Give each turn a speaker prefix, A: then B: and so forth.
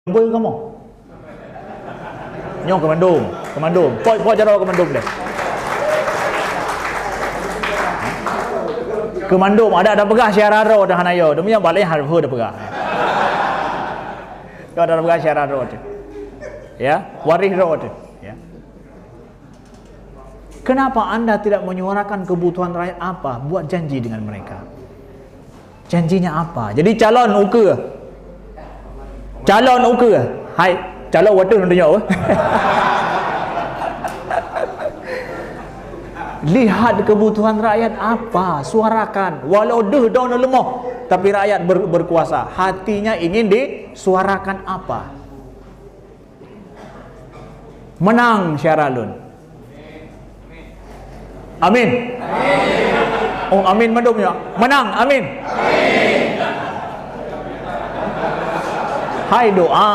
A: Apa kamu? Nyong kemandum. Poi jaro kemandum deh. Kemandum ada pegah syararo dah hanayo. Demi yang balik harfu dah pegah. Kau ada pegah syararo tu. Ya, warih ro tu. Ya. Kenapa Anda tidak menyuarakan kebutuhan rakyat apa? Buat janji dengan mereka. Janjinya apa? Jadi calon uke. Hai, calon water nak tunjuk. Lihat kebutuhan rakyat apa, suarakan. Walau daun lemah, tapi rakyat berkuasa. Hatinya ingin disuarakan apa? Menang Syaralun. Amin. Oh, amin mandum ya. Menang, amin. Hai doa